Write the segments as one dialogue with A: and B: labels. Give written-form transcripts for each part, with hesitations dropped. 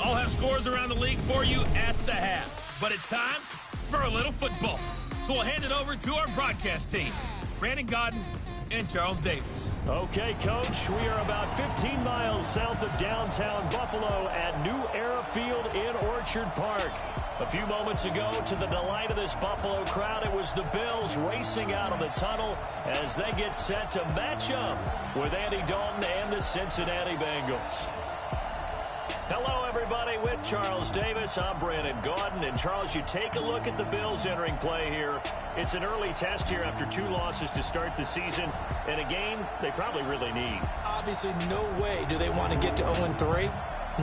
A: I'll have scores around the league for you at the half. But it's time for a little football. So we'll hand it over to our broadcast team, Brandon Godden and Charles Davis.
B: Okay, Coach, we are about 15 miles south of downtown Buffalo at New Era Field in Orchard Park. A few moments ago, to the delight of this Buffalo crowd, it was the Bills racing out of the tunnel as they get set to match up with Andy Dalton and the Cincinnati Bengals. Hello, everybody. With Charles Davis, I'm Brandon Godden. And, Charles, you take a look at the Bills entering play here. It's an early test here after 2 losses to start the season, and a game they probably really need.
C: Obviously, no way do they want to get to 0-3.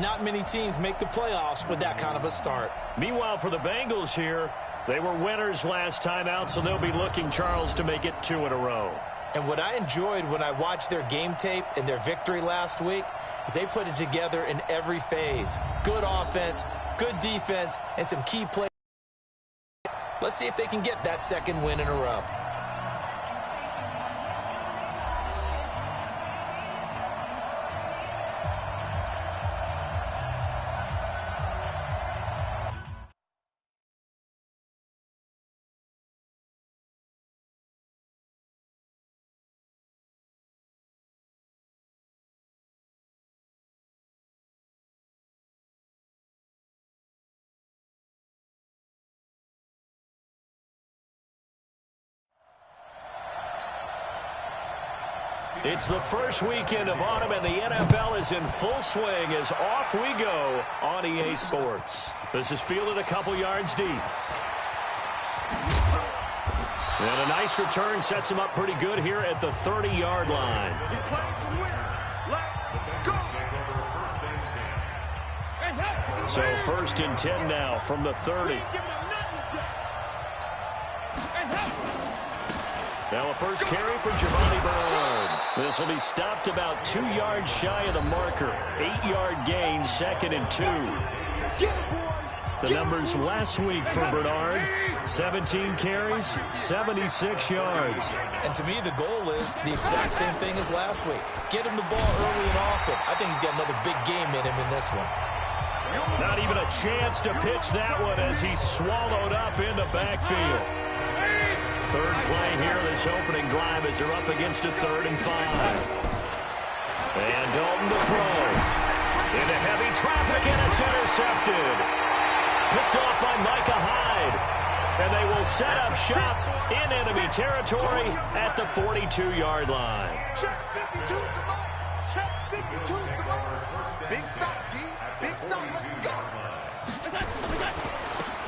C: Not many teams make the playoffs with that kind of a start.
B: Meanwhile, for the Bengals here, they were winners last time out, so they'll be looking, Charles, to make it 2 in a row.
C: And what I enjoyed when I watched their game tape and their victory last week is they put it together in every phase. Good offense, good defense, and some key plays. Let's see if they can get that second win in a row.
B: It's the first weekend of autumn, and the NFL is in full swing as off we go on EA Sports. This is fielded a couple yards deep. And a nice return sets him up pretty good here at the 30-yard line. So 1st and 10 now from the 30. Now a first carry for Giovanni Bernard. This will be stopped about 2 yards shy of the marker. 8-yard gain, 2nd and 2. The numbers last week for Bernard: 17 carries, 76 yards.
C: And to me, the goal is the exact same thing as last week. Get him the ball early and often. I think he's got another big game in him in this one.
B: Not even a chance to pitch that one as he's swallowed up in the backfield. Third play here this opening drive as they're up against a 3rd and 5. And Dalton to throw. Into heavy traffic, and it's intercepted. Picked off by Micah Hyde. And they will set up shop in enemy territory at the 42-yard line.
D: Check 52, come on. Check 52, come on. Big stop, D. Big stop, let's go.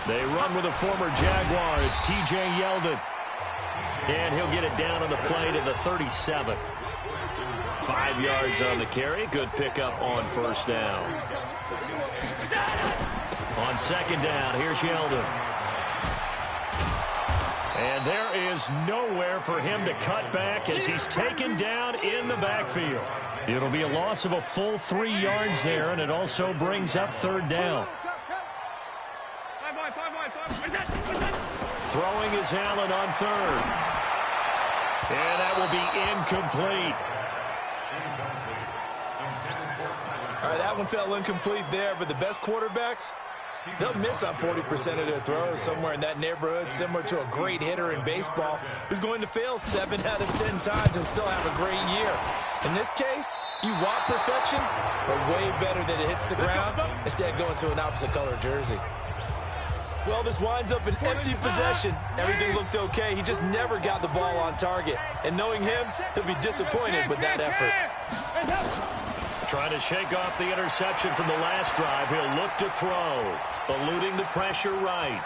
B: They run with a former Jaguar. It's T.J. Yeldon. And he'll get it down on the play to the 37. 5 yards on the carry. Good pickup on 1st down. On 2nd down, here's Yeldon. And there is nowhere for him to cut back as he's taken down in the backfield. It'll be a loss of a full 3 yards there, and it also brings up 3rd down. Throwing is Allen on 3rd. And that will be incomplete.
C: All right, that one fell incomplete there, but the best quarterbacks, they'll miss on 40% of their throws, somewhere in that neighborhood, similar to a great hitter in baseball who's going to fail 7 out of 10 times and still have a great year. In this case, you want perfection, but way better that it hits the ground instead of going to an opposite color jersey. Well, this winds up an empty possession. Everything looked okay. He just never got the ball on target. And knowing him, he'll be disappointed with that effort.
B: Trying to shake off the interception from the last drive. He'll look to throw, eluding the pressure right.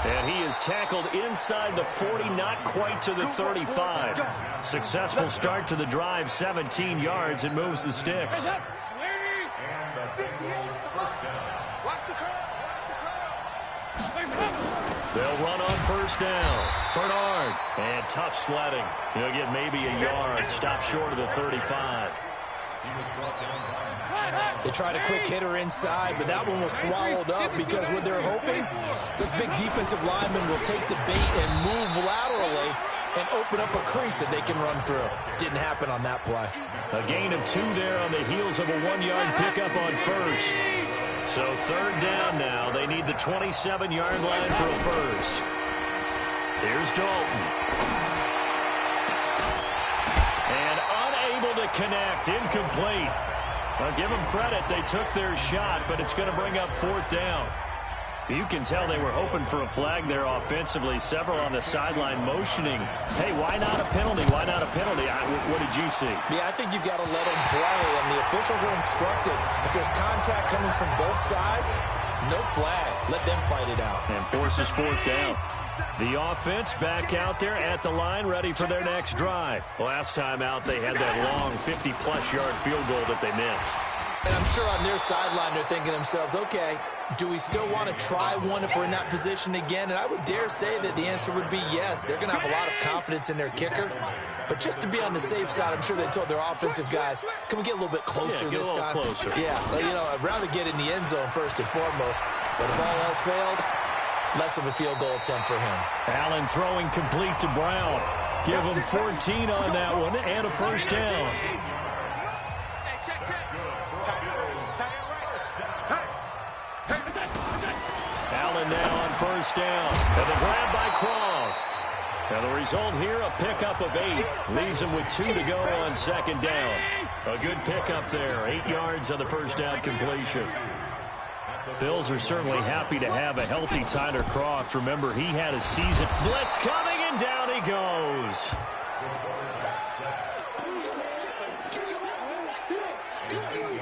B: And he is tackled inside the 40, not quite to the 35. Successful start to the drive, 17 yards, and moves the sticks. They'll run on 1st down. Bernard. And tough sledding. He'll get maybe a yard. Stop short of the 35.
C: They tried a quick hitter inside, but that one was swallowed up because what they're hoping, those big defensive linemen will take the bait and move laterally and open up a crease that they can run through. Didn't happen on that play.
B: A gain of 2 there on the heels of a 1-yard pickup on first. So 3rd down now. They need the 27-yard line for a first. Here's Dalton. And unable to connect. Incomplete. I'll give them credit. They took their shot, but it's going to bring up 4th down. You can tell they were hoping for a flag there offensively. Several on the sideline motioning. Hey, why not a penalty? Why not a penalty? What did you see?
C: Yeah, I think you've got to let them play, and the officials are instructed. If there's contact coming from both sides, no flag. Let them fight it out.
B: And forces 4th down. The offense back out there at the line, ready for their next drive. Last time out, they had that long 50-plus yard field goal that they missed.
C: And I'm sure on their sideline they're thinking to themselves, okay, do we still want to try one if we're in that position again? And I would dare say that the answer would be yes. They're going to have a lot of confidence in their kicker. But just to be on the safe side, I'm sure they told their offensive guys, can we get a little bit closer this time?
B: Closer.
C: Yeah, you know, I'd rather get in the end zone first and foremost. But if all else fails, less of a field goal attempt for him.
B: Allen throwing complete to Brown. Give him 14 on that one and a first down. Allen now on first down. And the grab by Croft. Now the result here, a pickup of 8. Leaves him with 2 to go on 2nd down. A good pickup there. 8 yards on the first down completion. Bills are certainly happy to have a healthy Tyler Croft. Remember, he had a season. Blitz coming, and down he goes.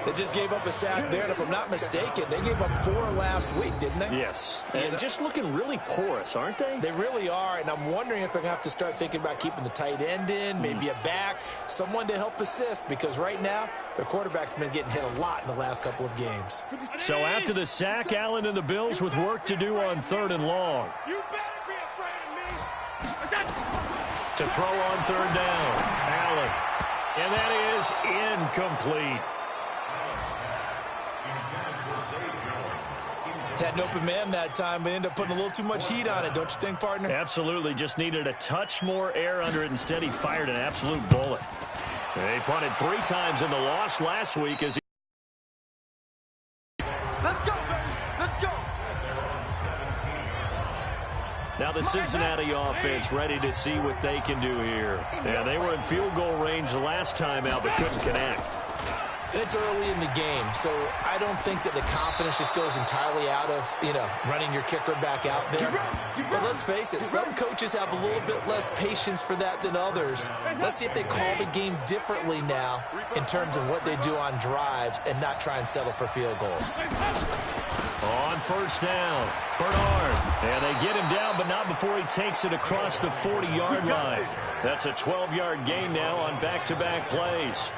C: They just gave up a sack there, and if I'm not mistaken, they gave up 4 last week, didn't they?
B: Yes, and just looking really porous, aren't they?
C: They really are, and I'm wondering if they're going to have to start thinking about keeping the tight end in, maybe a back, someone to help assist, because right now, their quarterback's been getting hit a lot in the last couple of games.
B: So after the sack, Allen and the Bills with work to do on 3rd and long.
D: You better be afraid of me.
B: To throw on 3rd down, Allen. And that is incomplete.
C: Had an open man that time, but ended up putting a little too much heat on it, don't you think, partner?
B: Absolutely. Just needed a touch more air under it. Instead, he fired an absolute bullet. They punted 3 times in the loss last week as he...
D: Let's go, baby. Let's go.
B: Now the Cincinnati offense ready to see what they can do here. Yeah, they were in field goal range the last time out, but couldn't connect.
C: And it's early in the game, so I don't think that the confidence just goes entirely out of, running your kicker back out there. But let's face it, some coaches have a little bit less patience for that than others. Let's see if they call the game differently now in terms of what they do on drives and not try and settle for field goals.
B: On first down, Bernard. And they get him down, but not before he takes it across the 40-yard line. That's a 12-yard gain now on back-to-back plays.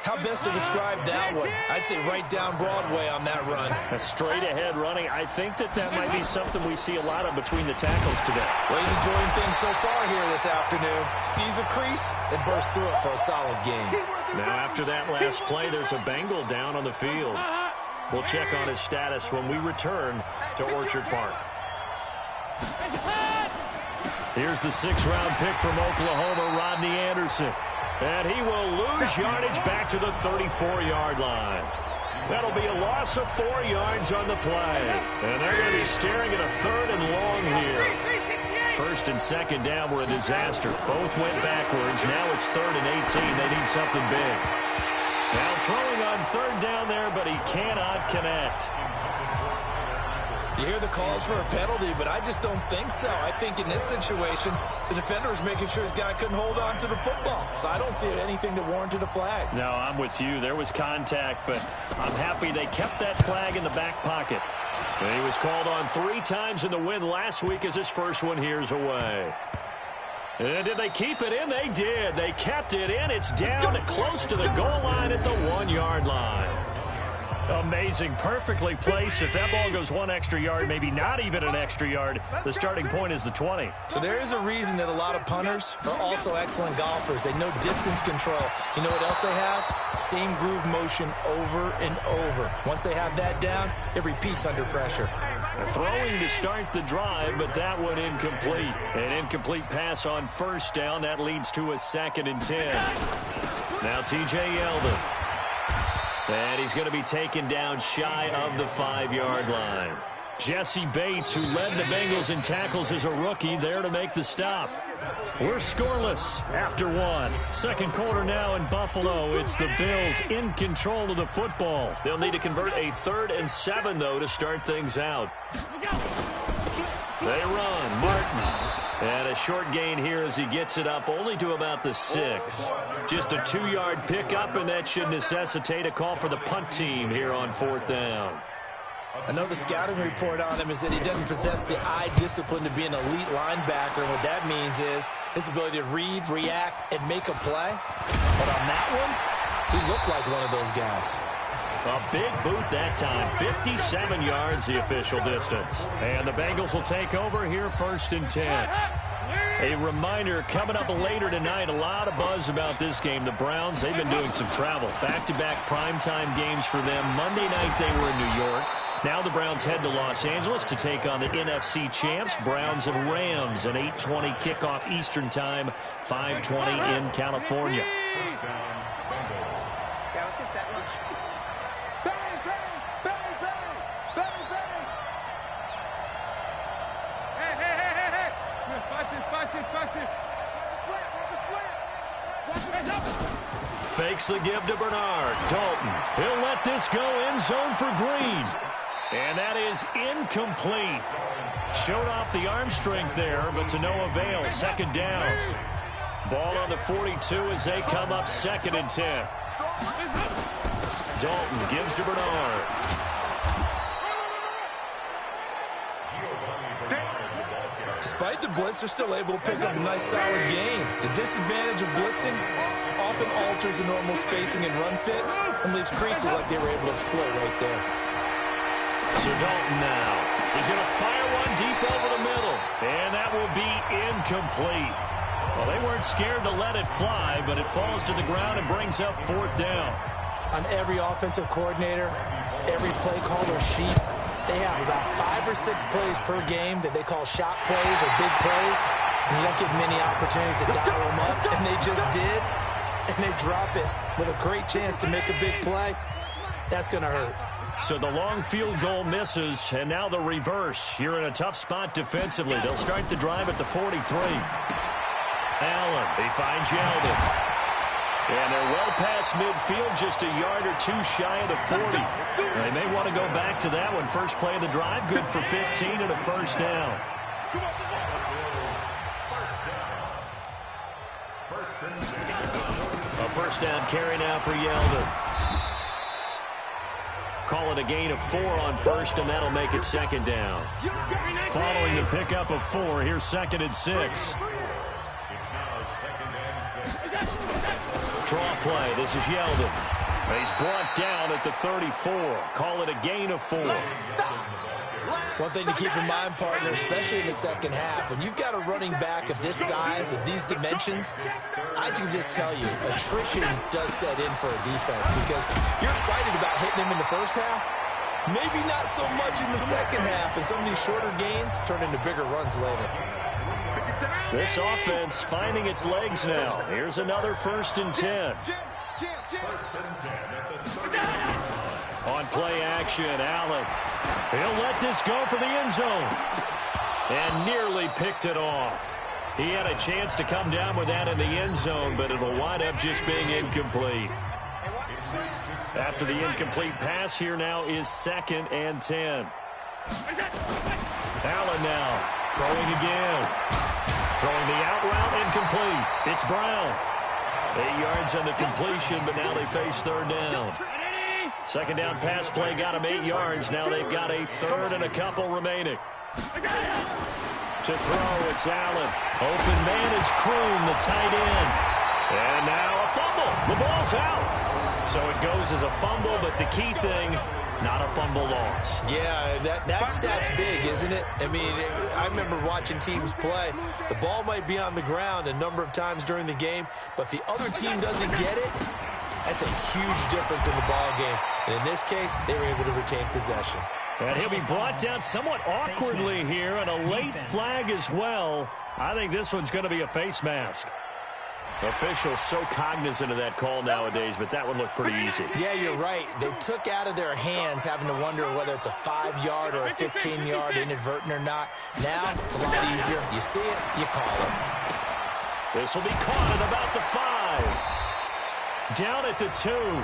C: How best to describe that one? I'd say right down Broadway on that run.
B: A straight-ahead running. I think that might be something we see a lot of between the tackles today.
C: Well, he's enjoying things so far here this afternoon. Sees a crease and bursts through it for a solid gain.
B: Now, after that last play, there's a Bengal down on the field. We'll check on his status when we return to Orchard Park. Here's the 6th-round pick from Oklahoma, Rodney Anderson. And he will lose yardage back to the 34-yard line. That'll be a loss of 4 yards on the play. And they're going to be staring at a 3rd and long here. 1st and 2nd down were a disaster. Both went backwards. Now it's 3rd and 18. They need something big. Now throwing on 3rd down there, but he cannot connect.
C: You hear the calls for a penalty, but I just don't think so. I think in this situation, the defender was making sure his guy couldn't hold on to the football. So I don't see anything that warranted a flag.
B: No, I'm with you. There was contact, but I'm happy they kept that flag in the back pocket. And he was called on 3 times in the win last week as his first one here's away. And did they keep it in? They did. They kept it in. It's down close to the goal line at the 1-yard line. Amazing. Perfectly placed. If that ball goes 1 extra yard, maybe not even an extra yard, the starting point is the 20.
C: So there is a reason that a lot of punters are also excellent golfers. They know distance control. You know what else they have? Same groove motion over and over. Once they have that down, it repeats under pressure.
B: Throwing to start the drive, but that one incomplete. An incomplete pass on first down. That leads to a 2nd and 10. Now T.J. Yeldon. And he's going to be taken down shy of the 5-yard line. Jesse Bates, who led the Bengals in tackles as a rookie, there to make the stop. We're scoreless after 1. Second quarter now in Buffalo. It's the Bills in control of the football. They'll need to convert a 3rd and 7, though, to start things out. They run. Martin. And a short gain here as he gets it up only to about the 6. Just a 2-yard pickup, and that should necessitate a call for the punt team here on 4th down.
C: I know the scouting report on him is that he doesn't possess the eye discipline to be an elite linebacker. And what that means is his ability to read, react, and make a play. But on that one, he looked like one of those guys.
B: A big boot that time. 57 yards the official distance. And the Bengals will take over here 1st and 10. A reminder, coming up later tonight, a lot of buzz about this game. The Browns, they've been doing some travel. Back-to-back primetime games for them. Monday night they were in New York. Now the Browns head to Los Angeles to take on the NFC champs, Browns and Rams, an 8:20 kickoff Eastern time, 5:20 in California.
D: Yeah, let's get set lunch.
B: Fakes the give to Bernard. Dalton. He'll let this go end zone for Green. And that is incomplete. Showed off the arm strength there, but to no avail. 2nd down. Ball on the 42 as they come up 2nd and 10. Dalton gives to Bernard.
C: Despite the blitz, they're still able to pick up a nice, solid gain. The disadvantage of blitzing often alters the normal spacing and run fits and leaves creases like they were able to exploit right there.
B: So Dalton now. He's going to fire one deep over the middle. And that will be incomplete. Well, they weren't scared to let it fly, but it falls to the ground and brings up 4th down.
C: On every offensive coordinator, every play caller sheet, they have about 5 or 6 plays per game that they call shot plays or big plays. And you don't get many opportunities to dial them up. And they just did. And they drop it with a great chance to make a big play. That's going to hurt.
B: So the long field goal misses, and now the reverse. You're in a tough spot defensively. They'll start the drive at the 43. Allen, he finds Yeldon. And they're well past midfield, just a yard or 2 shy of the 40. They may want to go back to that one. First play of the drive, good for 15 and a 1st down. A 1st down carry now for Yeldon. Call it a gain of 4 on 1st, and that'll make it 2nd down. Following the pickup of 4, here's 2nd and 6. Draw play. This is Yeldon. He's brought down at the 34. Call it a gain of 4.
C: One thing to keep in mind, partner, especially in the second half, when you've got a running back of this size, of these dimensions, I can just tell you, attrition does set in for a defense because you're excited about hitting him in the first half. Maybe not so much in the second half, and some of these shorter gains turn into bigger runs later.
B: This offense finding its legs now. Here's another 1st and 10. On play action, Allen. He'll let this go for the end zone. And nearly picked it off. He had a chance to come down with that in the end zone, but it'll wind up just being incomplete. After the incomplete pass, here now is 2nd and 10. Allen now throwing again. Throwing the out route, incomplete. It's Brown. 8 yards on the completion, but now they face 3rd down. 2nd down pass play got him 8 yards. Now they've got a 3rd and a couple remaining. To throw, it's Allen. Open man is Kroon, the tight end. And now a fumble. The ball's out. So it goes as a fumble, but the key thing, not a fumble loss.
C: Yeah, that stat's big, isn't it? I mean, I remember watching teams play. The ball might be on the ground a number of times during the game, but the other team doesn't get it. That's a huge difference in the ball game. And in this case, they were able to retain possession.
B: And he'll be brought down somewhat awkwardly here, and a late flag as well. I think this one's going to be a face mask. Officials so cognizant of that call nowadays, but that one looked pretty easy.
C: Yeah, you're right. They took out of their hands having to wonder whether it's a 5-yard or a 15-yard inadvertent or not. Now, it's a lot easier. You see it, you call it.
B: This will be caught at about the 5. Down at the 2.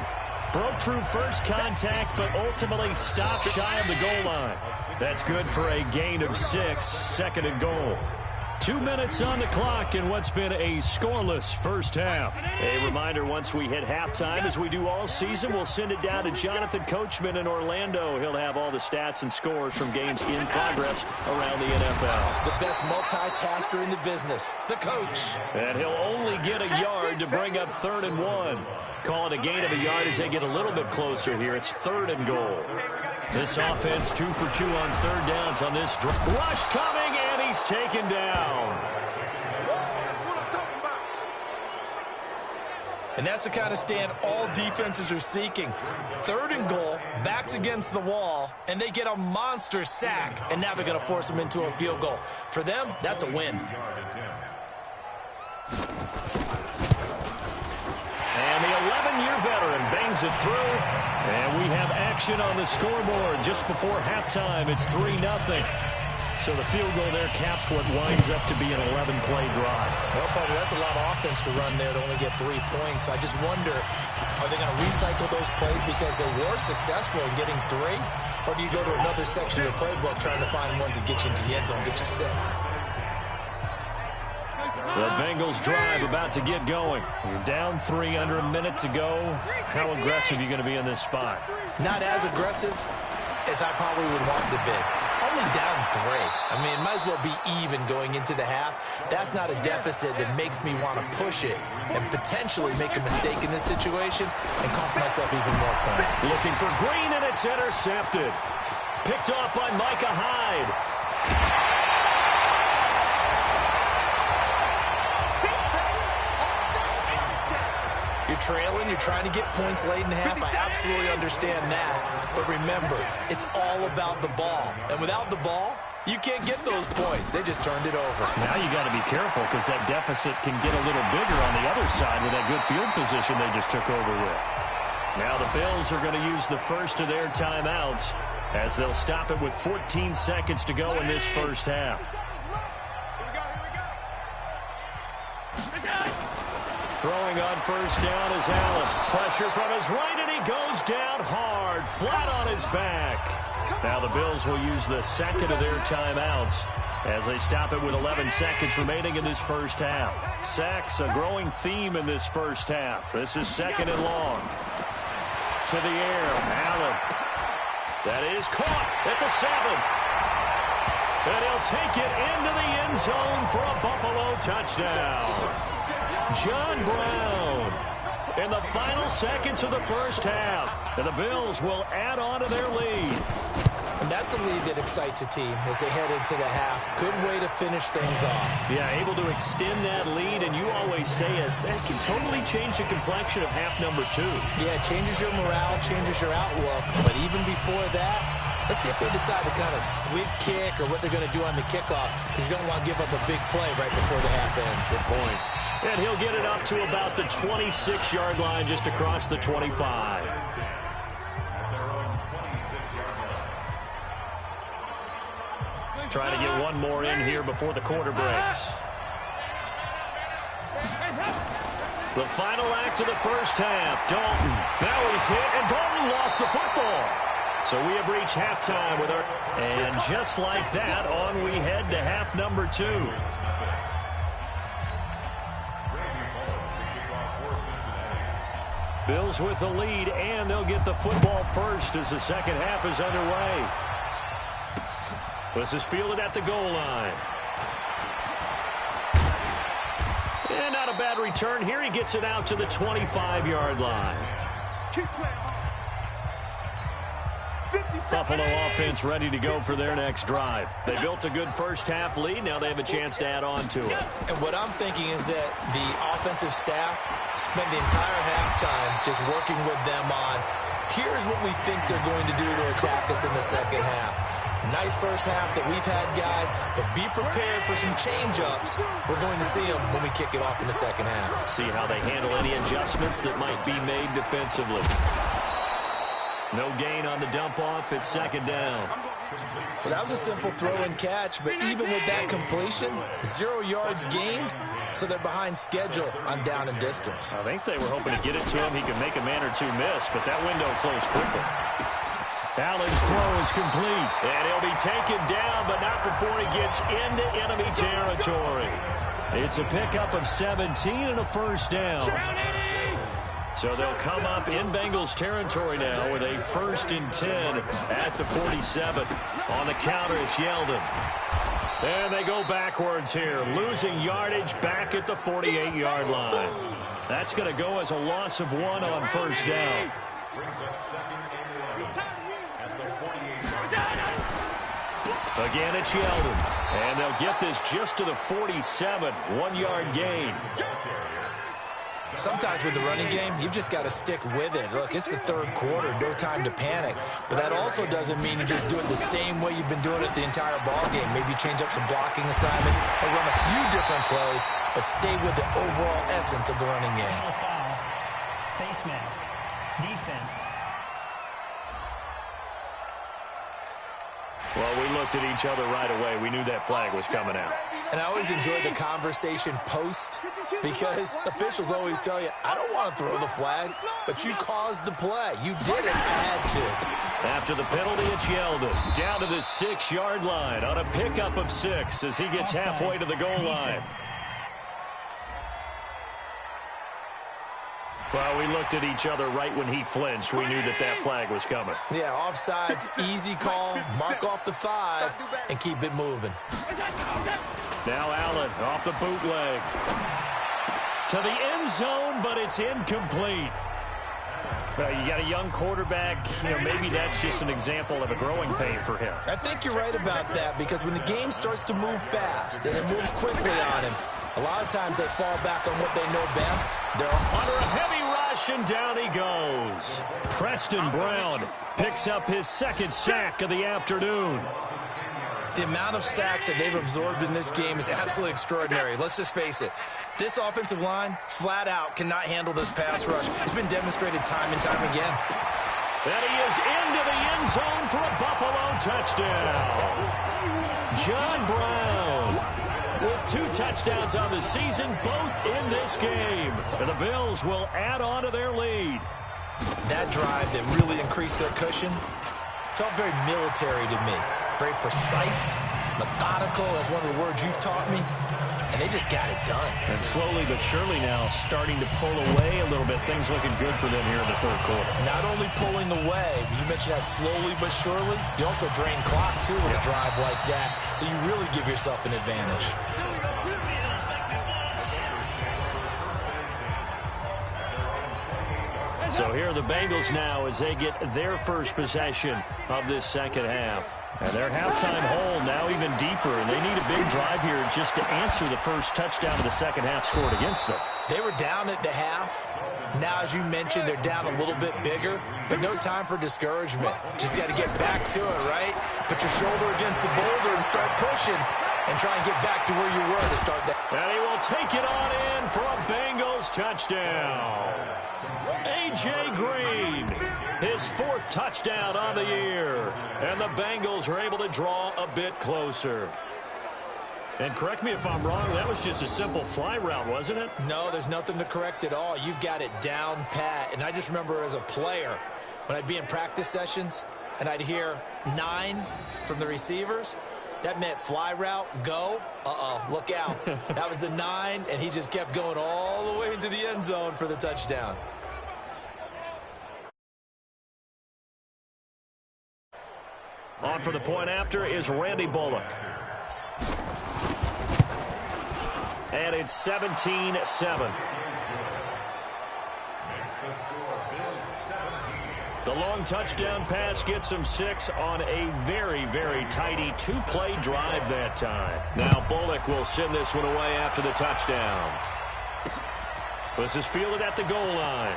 B: Broke through first contact, but ultimately stopped shy of the goal line. That's good for a gain of 6, second and goal. 2 minutes on the clock in what's been a scoreless first half. A reminder, once we hit halftime, as we do all season, we'll send it down to Jonathan Coachman in Orlando. He'll have all the stats and scores from games in progress around the NFL.
C: The best multitasker in the business, the coach.
B: And he'll only get a yard to bring up 3rd and 1. Call it a gain of a yard as they get a little bit closer here. It's 3rd and goal. This offense 2 for 2 on 3rd downs on this drive. Rush coming, and he's taken down.
C: And that's the kind of stand all defenses are seeking. 3rd and goal, backs against the wall, and they get a monster sack, and now they're going to force them into a field goal. For them, that's a win.
B: And the 11-year veteran bangs it through. And we have action on the scoreboard just before halftime. It's 3-0. So the field goal there caps what winds up to be an 11-play drive.
C: Well, partner, that's a lot of offense to run there to only get 3 points. So I just wonder, are they going to recycle those plays because they were successful in getting 3? Or do you go to another section of the playbook trying to find ones that get you into the end zone, get you 6?
B: The Bengals drive about to get going. You're down 3, under a minute to go. How aggressive are you going to be in this spot?
C: Not as aggressive as I probably would want to be. Only down 3. I mean, it might as well be even going into the half. That's not a deficit that makes me want to push it and potentially make a mistake in this situation and cost myself even more points.
B: Looking for Green, and it's intercepted. Picked off by Micah Hyde.
C: You're trailing, you're trying to get points late in half. I absolutely understand that. But remember, it's all about the ball. And without the ball, you can't get those points. They just turned it over.
B: Now you got to be careful because that deficit can get a little bigger on the other side with that good field position they just took over with. Now the Bills are going to use the first of their timeouts as they'll stop it with 14 seconds to go in this first half. Throwing on first down is Allen. Pressure from his right, and he goes down hard, flat on his back. Now the Bills will use the second of their timeouts as they stop it with 11 seconds remaining in this first half. Sacks, a growing theme in this first half. This is 2nd and long. To the air, Allen. That is caught at the 7. And he'll take it into the end zone for a Buffalo touchdown. John Brown in the final seconds of the first half. And the Bills will add on to their lead.
C: And that's a lead that excites a team as they head into the half. Good way to finish things off.
B: Yeah, able to extend that lead, and you always say it, that can totally change the complexion of half number 2.
C: Yeah, it changes your morale, changes your outlook. But even before that, let's see if they decide to kind of squib kick or what they're going to do on the kickoff, because you don't want to give up a big play right before the half ends.
B: Good point. And he'll get it up to about the 26-yard line, just across the 25. Trying to get one more in here before the quarter breaks. The final act of the first half. Dalton. Now he's hit, and Dalton lost the football. So we have reached halftime with our... And just like that, on we head to half number 2. Bills with the lead, and they'll get the football first as the second half is underway. This is fielded at the goal line. And not a bad return here. He gets it out to the 25-yard line. Buffalo offense ready to go for their next drive. They built a good first half lead. Now they have a chance to add on to it.
C: And what I'm thinking is that the offensive staff spent the entire halftime just working with them on Here's what we think they're going to do to attack us in the second half. Nice first half that we've had, guys, but be prepared for some change-ups. We're going to see them when we kick it off in the second half.
B: See how they handle any adjustments that might be made defensively. No gain on the dump-off. It's second down.
C: Well, that was a simple throw and catch, but even with that completion, 0 yards gained, so they're behind schedule on down and distance.
B: I think they were hoping to get it to him. He could make a man or two miss, but that window closed quickly. Allen's throw is complete, and he'll be taken down, but not before he gets into enemy territory. It's a pickup of 17 and a first down. So they'll come up in Bengals territory now with a 1st and 10 at the 47. On the counter, it's Yeldon. And they go backwards here, losing yardage back at the 48-yard line. That's going to go as a loss of 1 on first down. Again, it's Yeldon. And they'll get this just to the 47, 1-yard gain.
C: Sometimes with the running game, you've just got to stick with it. Look, it's the third quarter, no time to panic. But that also doesn't mean you just do it the same way you've been doing it the entire ball game. Maybe change up some blocking assignments or run a few different plays, but stay with the overall essence of the running game.
E: Foul, face mask, defense.
B: Well, we looked at each other right away. We knew that flag was coming out.
C: And I always enjoy the conversation post because officials always tell you, I don't want to throw the flag, but you caused the play. You did it. I had to.
B: After the penalty, it's Yeldon down to the 6-yard line on a pickup of 6 as he gets halfway to the goal line. Well, we looked at each other right when he flinched. We knew that that flag was coming.
C: Yeah, offsides, easy call, mark off the 5, and keep it moving.
B: Now Allen off the bootleg. To the end zone, but it's incomplete. Well, you got a young quarterback. You know, maybe that's just an example of a growing pain for him.
C: I think you're right about that because when the game starts to move fast and it moves quickly on him, a lot of times they fall back on what they know best. They're
B: under a heavy rush, and down he goes. Preston Brown picks up his 2nd sack of the afternoon.
C: The amount of sacks that they've absorbed in this game is absolutely extraordinary. Let's just face it. This offensive line, flat out, cannot handle this pass rush. It's been demonstrated time and time again.
B: And he is into the end zone for a Buffalo touchdown. John Brown with 2 touchdowns on the season, both in this game. And the Bills will add on to their lead.
C: That drive that really increased their cushion felt very military to me. Very precise, methodical, that's one of the words you've taught me. And they just got it done.
B: And slowly but surely now starting to pull away a little bit. Things looking good for them here in the third quarter.
C: Not only pulling away, but you mentioned that slowly but surely. You also drain clock, too, with a drive like that. So you really give yourself an advantage.
B: So here are the Bengals now as they get their first possession of this second half. And their halftime hole now even deeper, and they need a big drive here just to answer the first touchdown of the second half scored against them.
C: They were down at the half. Now, as you mentioned, they're down a little bit bigger, but no time for discouragement. Just got to get back to it, right? Put your shoulder against the boulder and start pushing and try and get back to where you were to start that.
B: And he will take it on in for a Bengals touchdown. A.J. Green, his 4th touchdown on the year. And the Bengals are able to draw a bit closer. And correct me if I'm wrong, that was just a simple fly route, wasn't it?
C: No, there's nothing to correct at all. You've got it down pat. And I just remember as a player, when I'd be in practice sessions and I'd hear 9 from the receivers, that meant fly route, go. Look out. That was the 9, and he just kept going all the way into the end zone for the touchdown.
B: On for the point after is Randy Bullock. And it's 17-7. The long touchdown pass gets him 6 on a very, very tidy 2-play drive that time. Now Bullock will send this one away after the touchdown. This is fielded at the goal line.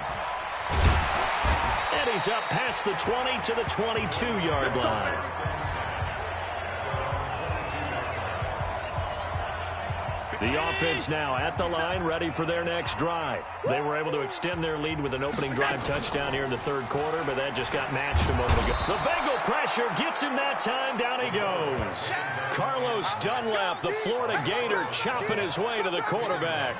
B: And he's up past the 20 to the 22-yard line. The offense now at the line, ready for their next drive. They were able to extend their lead with an opening drive touchdown here in the third quarter, but that just got matched a moment ago. The Bengal pressure gets him that time. Down he goes. Carlos Dunlap, the Florida Gator, chopping his way to the quarterback.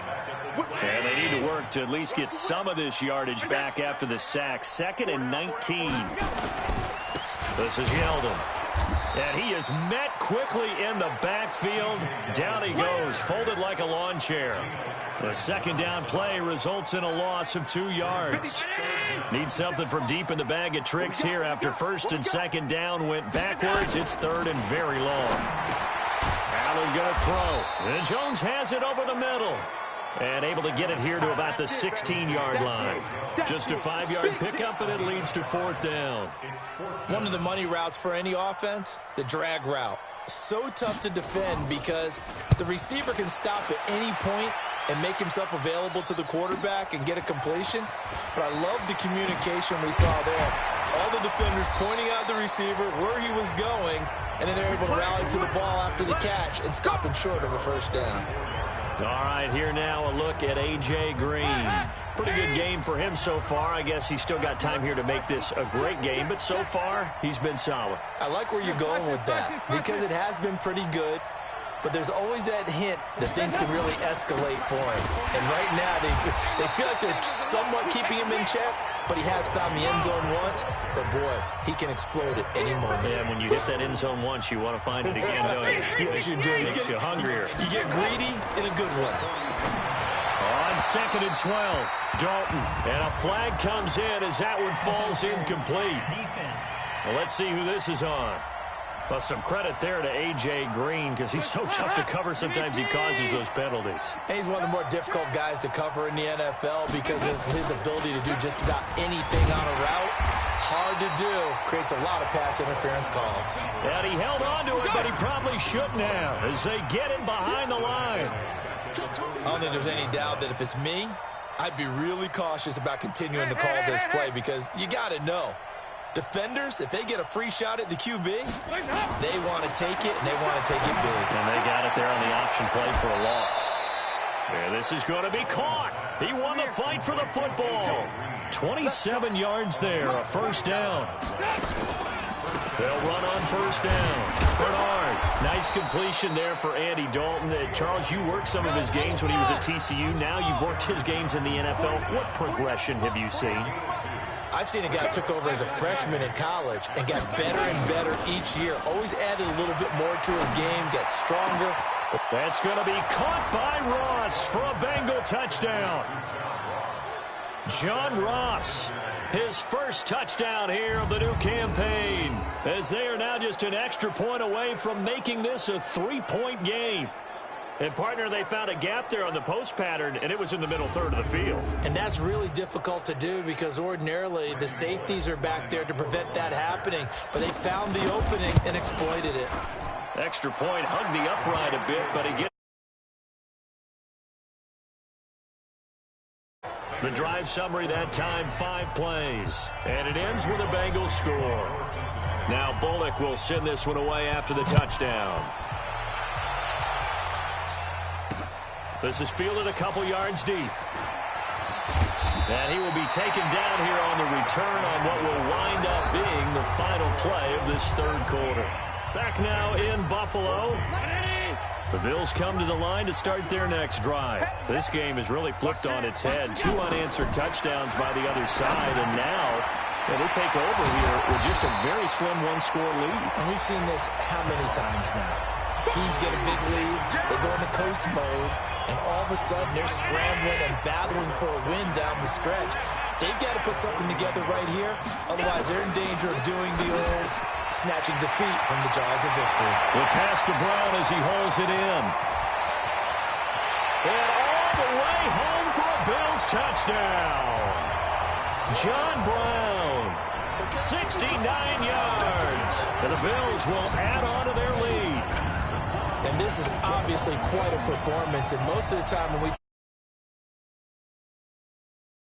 B: And they need to work to at least get some of this yardage back after the sack. 2nd and 19. This is Yeldon. And he is met quickly in the backfield. Down he goes, folded like a lawn chair. The second down play results in a loss of 2 yards. Need something from deep in the bag of tricks here after 1st and 2nd down went backwards. It's 3rd and very long. Allen going to throw. And Jones has it over the middle. And able to get it here to about the 16-yard line. Just a 5-yard pickup, and it leads to 4th down.
C: One of the money routes for any offense, the drag route. So tough to defend because the receiver can stop at any point and make himself available to the quarterback and get a completion. But I love the communication we saw there. All the defenders pointing out the receiver, where he was going, and then they're able to rally to the ball after the catch and stop him short of a 1st down.
B: All right, here now a look at A.J. Green. Pretty good game for him so far. I guess he's still got time here to make this a great game, but so far he's been solid.
C: I like where you're going with that because it has been pretty good, but there's always that hint that things can really escalate for him. And right now they feel like they're somewhat keeping him in check, but he has found the end zone once. But, boy, he can explode at any moment.
B: Yeah, when you hit that end zone once, you want to find it again, don't you?
C: Yes, you do.
B: Makes you hungrier.
C: You get greedy in a good way.
B: On 2nd and 12, Dalton. And a flag comes in as that one falls incomplete.
E: Defense.
B: Well, let's see who this is on. Well, some credit there to A.J. Green because he's so tough to cover. Sometimes he causes those penalties.
C: And he's one of the more difficult guys to cover in the NFL because of his ability to do just about anything on a route. Hard to do. Creates a lot of pass interference calls.
B: And he held on to it, but he probably shouldn't have as they get him behind the line.
C: I don't think there's any doubt that if it's me, I'd be really cautious about continuing to call this play because you got to know. Defenders, if they get a free shot at the QB, they want to take it, and they want to take it big.
B: And they got it there on the option play for a loss. And this is going to be caught. He won the fight for the football. 27 yards there, a 1st down. They'll run on 1st down. Bernard, nice completion there for Andy Dalton. Charles, you worked some of his games when he was at TCU. Now you've worked his games in the NFL. What progression have you seen?
C: I've seen a guy who took over as a freshman in college and got better and better each year. Always added a little bit more to his game, got stronger.
B: That's going to be caught by Ross for a Bengal touchdown. John Ross, his 1st touchdown here of the new campaign, as they are now just an extra point away from making this a 3-point game. And, partner, they found a gap there on the post pattern, and it was in the middle 3rd of the field.
C: And that's really difficult to do because ordinarily the safeties are back there to prevent that happening. But they found the opening and exploited it.
B: Extra point, hugged the upright a bit, but he gets the drive summary that time, 5 plays. And it ends with a Bengals score. Now Bullock will send this one away after the touchdown. This is fielded a couple yards deep. And he will be taken down here on the return on what will wind up being the final play of this 3rd quarter. Back now in Buffalo. The Bills come to the line to start their next drive. This game is really flipped on its head. 2 unanswered touchdowns by the other side. And now they take over here with just a very slim 1-score lead.
C: And we've seen this how many times now? Teams get a big lead, they go into coast mode, and all of a sudden they're scrambling and battling for a win down the stretch. They've got to put something together right here, otherwise they're in danger of doing the old snatching defeat from the jaws of victory.
B: The pass to Brown as he hauls it in. And all the way home for a Bills touchdown. John Brown, 69 yards. And the Bills will add on to their lead.
C: And this is obviously quite a performance. And most of the time when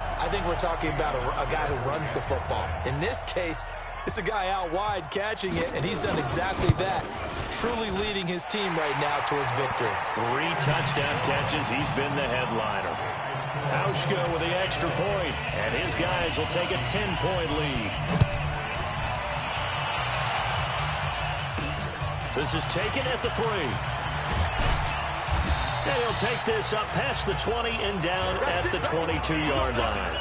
C: I think we're talking about a guy who runs the football. In this case, it's a guy out wide catching it, and he's done exactly that, truly leading his team right now towards victory.
B: 3 touchdown catches. He's been the headliner. Hauschka with the extra point, and his guys will take a 10-point lead. This is taken at the 3. And he'll take this up past the 20 and down at the 22-yard line.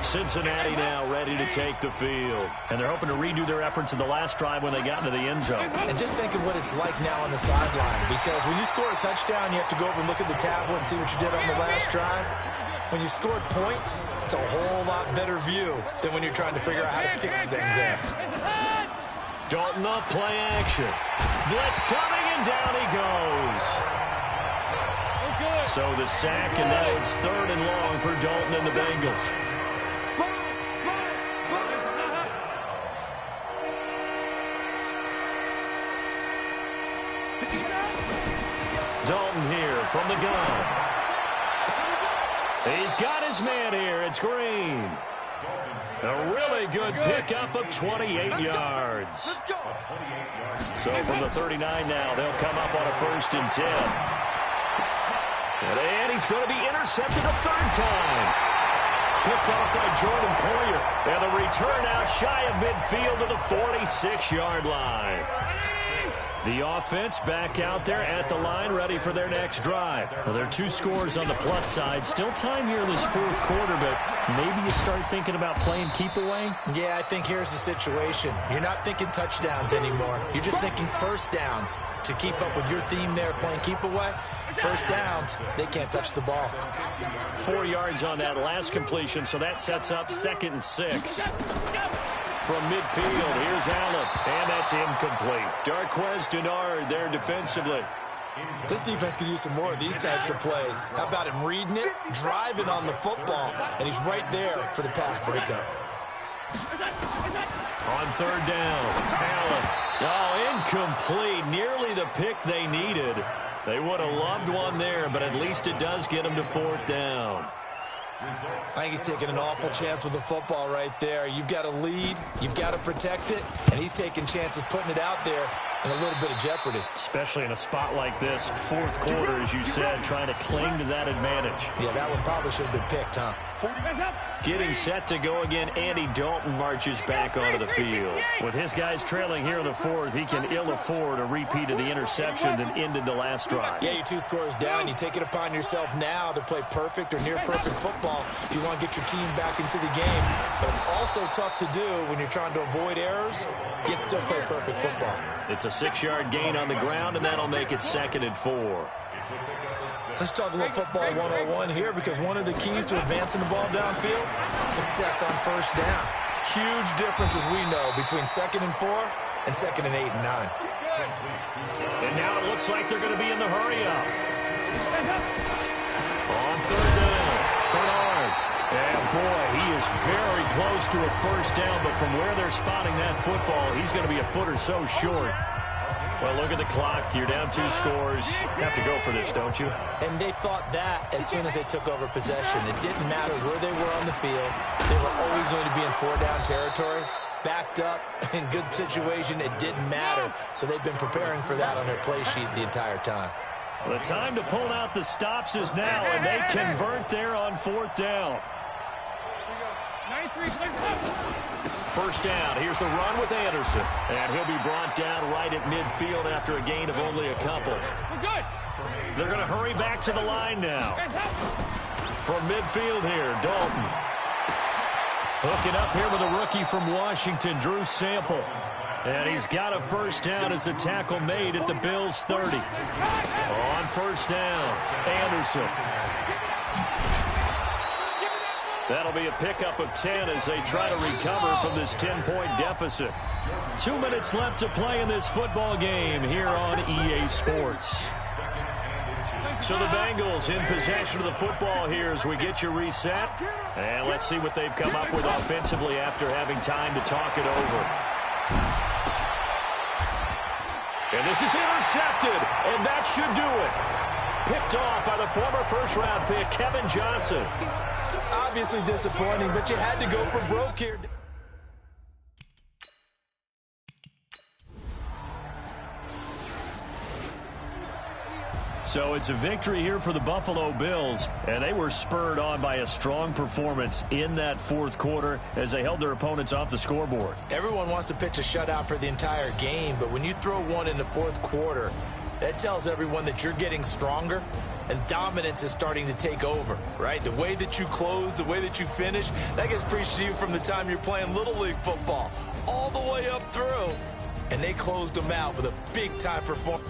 B: Cincinnati now ready to take the field. And they're hoping to redo their efforts in the last drive when they got into the end zone.
C: And just think of what it's like now on the sideline. Because when you score a touchdown, you have to go over and look at the tablet and see what you did on the last drive. When you scored points, it's a whole lot better view than when you're trying to figure out how to fix things there.
B: Dalton off play action. Blitz coming, and down he goes. So the sack, and now it's 3rd and long for Dalton and the Bengals. Dalton here from the gun. He's got his man here. It's Green. A really good pickup of 28 yards. So from the 39 now, they'll come up on a 1st and 10. And he's going to be intercepted a 3rd time. Picked off by Jordan Poyer. And the return out shy of midfield to the 46-yard line. The offense back out there at the line, ready for their next drive. Well, there are 2 scores on the plus side. Still time here in this 4th quarter, but maybe you start thinking about playing keep away?
C: Yeah, I think here's the situation. You're not thinking touchdowns anymore. You're just thinking first downs. To keep up with your theme there, playing keep away, first downs, they can't touch the ball.
B: 4 yards on that last completion, so that sets up 2nd and 6. From midfield, here's Allen, and that's incomplete. Darquez Denard there defensively.
C: This defense could use some more of these types of plays. How about him reading it, driving on the football, and he's right there for the pass breakup.
B: On 3rd down, Allen. Oh, incomplete. Nearly the pick they needed. They would have loved one there, but at least it does get them to 4th down.
C: I think he's taking an awful chance with the football right there. You've got a lead, you've got to protect it, and he's taking chances putting it out there in a little bit of jeopardy.
B: Especially in a spot like this, 4th quarter, as you said, trying to cling to that advantage.
C: Yeah, that one probably should have been picked, huh?
B: Getting set to go again, Andy Dalton marches back onto the field. With his guys trailing here in the 4th, he can ill afford a repeat of the interception that ended the last drive.
C: Yeah, you're 2 scores down. You take it upon yourself now to play perfect or near perfect football if you want to get your team back into the game. But it's also tough to do when you're trying to avoid errors, yet still play perfect football.
B: It's a 6-yard gain on the ground, and that'll make it 2nd and 4.
C: Let's talk a little football 101 here, because one of the keys to advancing the ball downfield, success on first down. Huge difference, as we know, between 2nd and 4 and 2nd and 8 and 9.
B: And now it looks like they're going to be in the hurry-up. On 3rd down, Bernard. And boy, he is very close to a first down, but from where they're spotting that football, he's going to be a foot or so short. Well, look at the clock. You're down 2 scores. You have to go for this, don't you?
C: And they thought that as soon as they took over possession. It didn't matter where they were on the field. They were always going to be in 4-down territory. Backed up, in good situation, it didn't matter. So they've been preparing for that on their play sheet the entire time.
B: The time to pull out the stops is now, and they convert there on 4th down. First down. Here's the run with Anderson. And he'll be brought down right at midfield after a gain of only a couple. They're going to hurry back to the line now. From midfield here, Dalton. Hooking up here with a rookie from Washington, Drew Sample. And he's got a first down as the tackle made at the Bills' 30. On first down, Anderson. That'll be a pickup of 10 as they try to recover from this 10-point deficit. 2 minutes left to play in this football game here on EA Sports. So the Bengals in possession of the football here as we get you reset. And let's see what they've come up with offensively after having time to talk it over. And this is intercepted, and that should do it. picked off by the former first-round pick, Kevin Johnson.
C: Obviously disappointing, but you had to go for broke here.
B: So it's a victory here for the Buffalo Bills, and they were spurred on by a strong performance in that fourth quarter as they held their opponents off the scoreboard.
C: Everyone wants to pitch a shutout for the entire game, but when you throw one in the fourth quarter, that tells everyone that you're getting stronger and dominance is starting to take over, right? The way that you close, the way that you finish, that gets preached to you from the time you're playing Little League football all the way up through, and they closed them out with a big-time performance.